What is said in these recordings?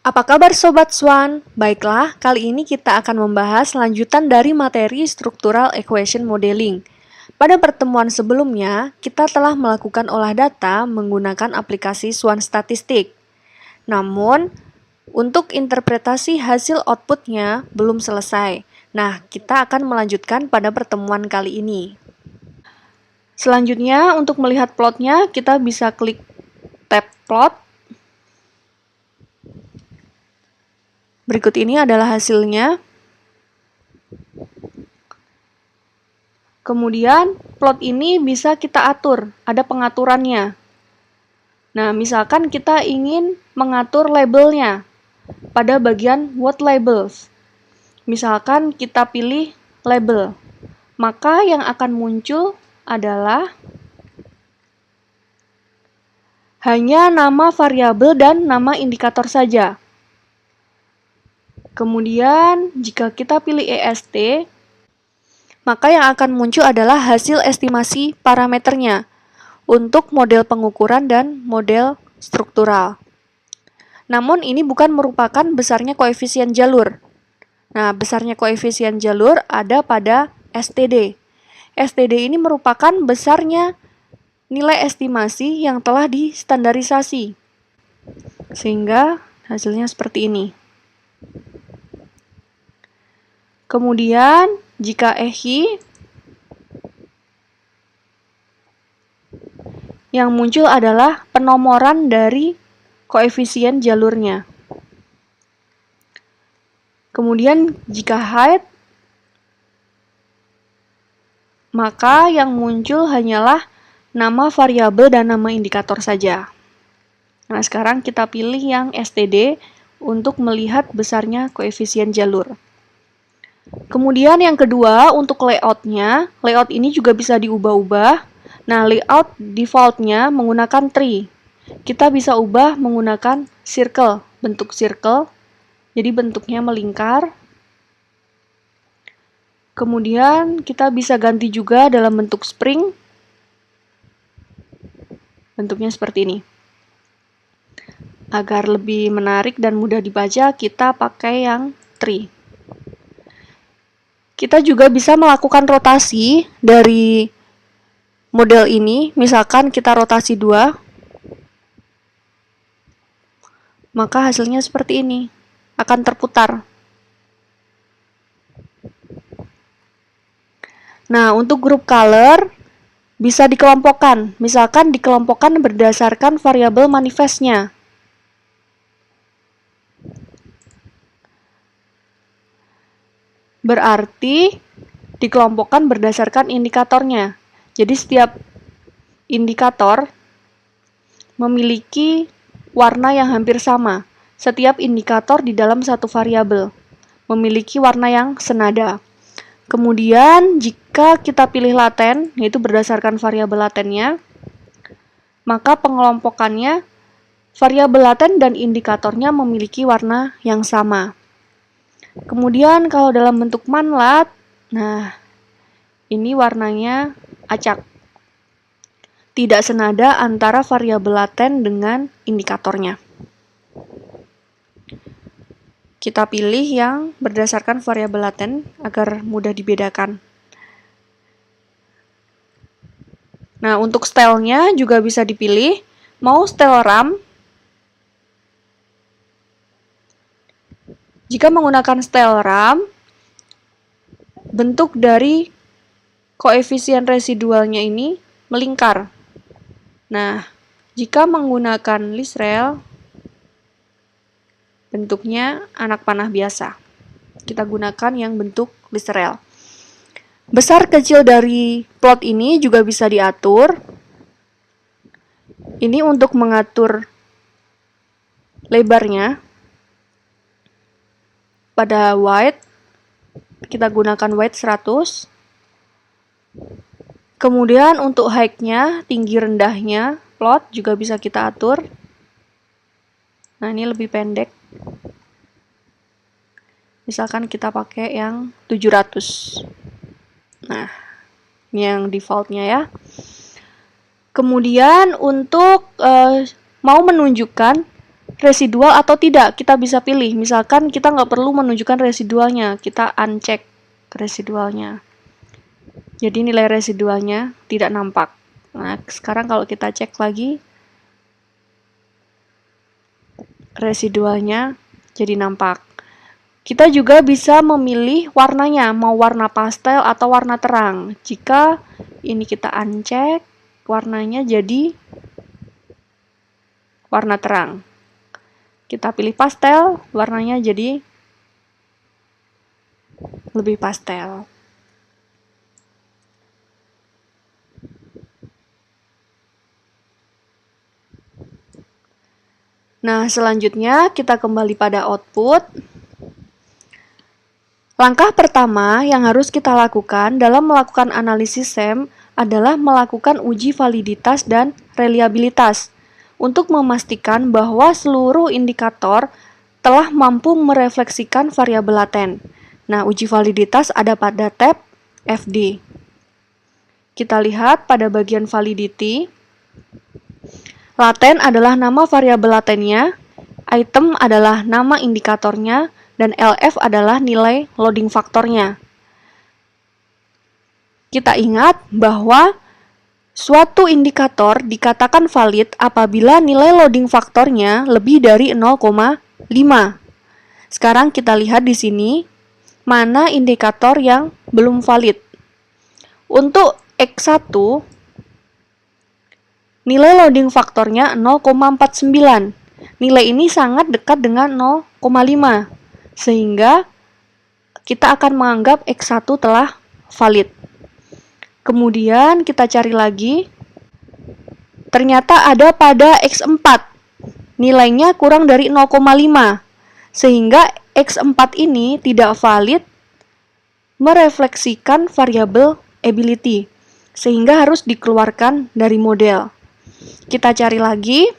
Apa kabar Sobat Swan? Baiklah, kali ini kita akan membahas lanjutan dari materi Structural Equation Modeling. Pada pertemuan sebelumnya, kita telah melakukan olah data menggunakan aplikasi Swan Statistik. Namun, untuk interpretasi hasil outputnya belum selesai. Nah, kita akan melanjutkan pada pertemuan kali ini. Selanjutnya, untuk melihat plotnya, kita bisa klik tab plot. Berikut ini adalah hasilnya. Kemudian, plot ini bisa kita atur, ada pengaturannya. Nah, misalkan kita ingin mengatur labelnya pada bagian What Labels. Misalkan kita pilih label, maka yang akan muncul adalah hanya nama variabel dan nama indikator saja. Kemudian, jika kita pilih EST, maka yang akan muncul adalah hasil estimasi parameternya untuk model pengukuran dan model struktural. Namun, ini bukan merupakan besarnya koefisien jalur. Nah, besarnya koefisien jalur ada pada STD. STD ini merupakan besarnya nilai estimasi yang telah distandarisasi. Sehingga hasilnya seperti ini. Kemudian, jika EHI, yang muncul adalah penomoran dari koefisien jalurnya. Kemudian, jika height, maka yang muncul hanyalah nama variabel dan nama indikator saja. Nah, sekarang kita pilih yang STD untuk melihat besarnya koefisien jalur. Kemudian yang kedua, untuk layoutnya, layout ini juga bisa diubah-ubah. Nah, layout defaultnya menggunakan tree. Kita bisa ubah menggunakan circle, bentuk circle. Jadi bentuknya melingkar. Kemudian kita bisa ganti juga dalam bentuk spring. Bentuknya seperti ini. Agar lebih menarik dan mudah dibaca, kita pakai yang tree. Kita juga bisa melakukan rotasi dari model ini. Misalkan kita rotasi 2, maka hasilnya seperti ini, akan terputar. Nah, untuk grup color bisa dikelompokkan. Misalkan dikelompokkan berdasarkan variabel manifestnya. Berarti dikelompokkan berdasarkan indikatornya. Jadi setiap indikator memiliki warna yang hampir sama. Setiap indikator di dalam satu variabel memiliki warna yang senada. Kemudian jika kita pilih laten, yaitu berdasarkan variabel latennya, maka pengelompokannya variabel laten dan indikatornya memiliki warna yang sama. Kemudian kalau dalam bentuk manlat, nah ini warnanya acak. Tidak senada antara variabel laten dengan indikatornya. Kita pilih yang berdasarkan variabel laten agar mudah dibedakan. Nah, untuk stylenya juga bisa dipilih. Mau style RAM. Jika menggunakan style RAM, bentuk dari koefisien residualnya ini melingkar. Nah, jika menggunakan list rel, bentuknya anak panah biasa. Kita gunakan yang bentuk list rel. Besar kecil dari plot ini juga bisa diatur. Ini untuk mengatur lebarnya. Pada width, kita gunakan width 100. Kemudian untuk height-nya, tinggi rendahnya, plot juga bisa kita atur. Nah, ini lebih pendek. Misalkan kita pakai yang 700. Nah, ini yang defaultnya ya. Kemudian untuk mau menunjukkan residual atau tidak, kita bisa pilih. Misalkan kita nggak perlu menunjukkan residualnya, kita uncheck residualnya. Jadi nilai residualnya tidak nampak. Nah, sekarang kalau kita cek lagi, residualnya jadi nampak. Kita juga bisa memilih warnanya, mau warna pastel atau warna terang. Jika ini kita uncheck, warnanya jadi warna terang. Kita pilih pastel, warnanya jadi lebih pastel. Nah, selanjutnya kita kembali pada output. Langkah pertama yang harus kita lakukan dalam melakukan analisis SEM adalah melakukan uji validitas dan reliabilitas untuk memastikan bahwa seluruh indikator telah mampu merefleksikan variabel laten. Nah, uji validitas ada pada tab FD. Kita lihat pada bagian validity. Laten adalah nama variabel latennya, item adalah nama indikatornya, dan LF adalah nilai loading faktornya. Kita ingat bahwa suatu indikator dikatakan valid apabila nilai loading faktornya lebih dari 0,5. Sekarang kita lihat di sini mana indikator yang belum valid. Untuk X1, nilai loading faktornya 0,49. Nilai ini sangat dekat dengan 0,5, sehingga kita akan menganggap X1 telah valid. Kemudian kita cari lagi, ternyata ada pada X4, nilainya kurang dari 0,5, sehingga X4 ini tidak valid merefleksikan variabel ability, sehingga harus dikeluarkan dari model. Kita cari lagi,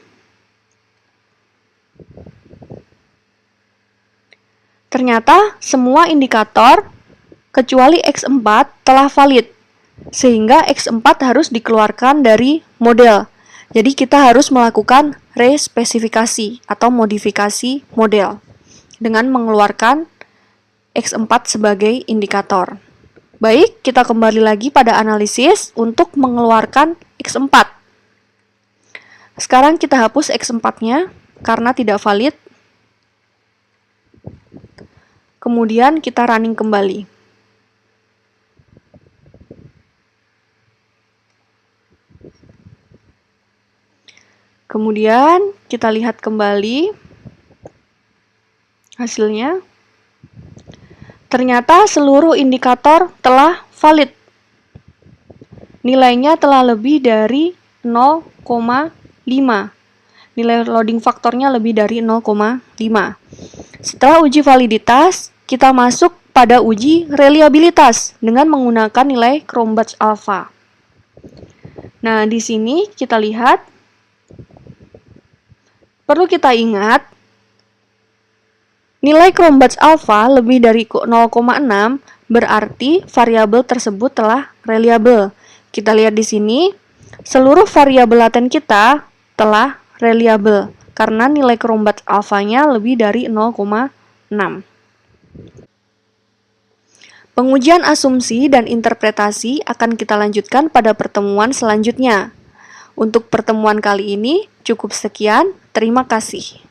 ternyata semua indikator kecuali X4 telah valid, sehingga X4 harus dikeluarkan dari model. Jadi kita harus melakukan respesifikasi atau modifikasi model dengan mengeluarkan X4 sebagai indikator. Baik, kita kembali lagi pada analisis untuk mengeluarkan X4. Sekarang kita hapus X4-nya karena tidak valid. Kemudian kita running kembali. Kemudian kita lihat kembali hasilnya. Ternyata seluruh indikator telah valid. Nilainya telah lebih dari 0,5. Nilai loading faktornya lebih dari 0,5. Setelah uji validitas, kita masuk pada uji reliabilitas dengan menggunakan nilai Cronbach's alpha. Nah, di sini kita lihat, perlu kita ingat, nilai Cronbach's alpha lebih dari 0,6 berarti variabel tersebut telah reliable. Kita lihat di sini, seluruh variabel laten kita telah reliable karena nilai Cronbach's alpha-nya lebih dari 0,6. Pengujian asumsi dan interpretasi akan kita lanjutkan pada pertemuan selanjutnya. Untuk pertemuan kali ini cukup sekian, terima kasih.